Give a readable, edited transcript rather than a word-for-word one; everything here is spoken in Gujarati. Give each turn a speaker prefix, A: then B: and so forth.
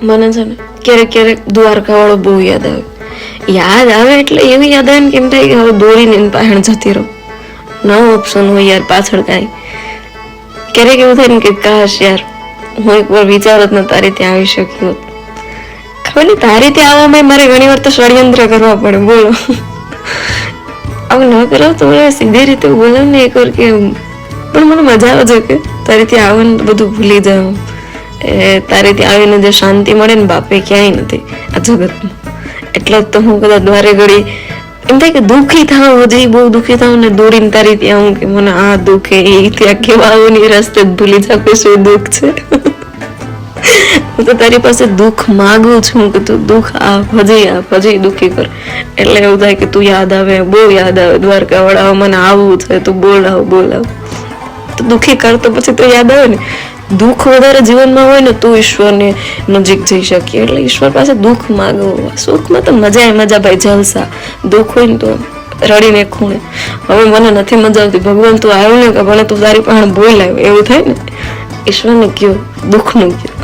A: મને છે ને ક્યારેક ક્યારેક દ્વારકા વાળો બહુ યાદ આવે એટલે એવી યાદ આવે ને કેમ થાય કે હવે દોડીને પાહણ જતી રહો, નવો ઓપ્શન હોય યાર પાછળ કાંઈ. ક્યારેક એવું થાય ને કે કાશ યાર હું એકવાર વિચારત ને તારી ત્યાં આવી શકી હોત. ખબર નહીં તારી ત્યાં આવવામાં મારે ઘણી વાર તો ષડયંત્ર કરવા પડે. બોલો આવું ન કરો તો સીધી રીતે બોલાવ ને એકવાર કે પણ મને મજા આવે છે કે તારી ત્યાં આવે ને બધું ભૂલી જાઉં. તારે ત્યાં આવીને જે શાંતિ મળે ને બાપે ક્યાંય નથી આ જગતમાં. એટલે જ તો હું કદાચ દ્વારે ઘડી એમ થાય કે દુઃખી થાવ, હજી બહુ દુઃખી થાવ ને દોડીને તારી ત્યાં હું કે મને આ દુઃખે એ ત્યાં કેવા આવું ની રસ્તે જ ભૂલી જાવ કે શું દુઃખ છે. હું તો તારી પાસે દુઃખ માગું છું કે તું દુઃખ હજી દુઃખી કર. એટલે એવું થાય કે તું યાદ આવે, બહુ યાદ આવે દ્વારકા વાળા, મને આવવું છે, તું બોલાવ તો દુઃખી કર તો પછી તો યાદ આવે ને. દુઃખ વધારે જીવનમાં હોય ને તું ઈશ્વરને નજીક જઈ શકીએ. એટલે ઈશ્વર પાસે દુઃખ માગવું. સુખમાં તો મજા ભાઈ, જલસા. દુઃખ હોય ને તો રડીને ખૂણે હવે મને નથી મજા આવતી, ભગવાન તું આવ્યું ને કે મને તું તારી પાસે બોલાવ, એવું થાય ને. ઈશ્વરને કયો, દુઃખનું કયો.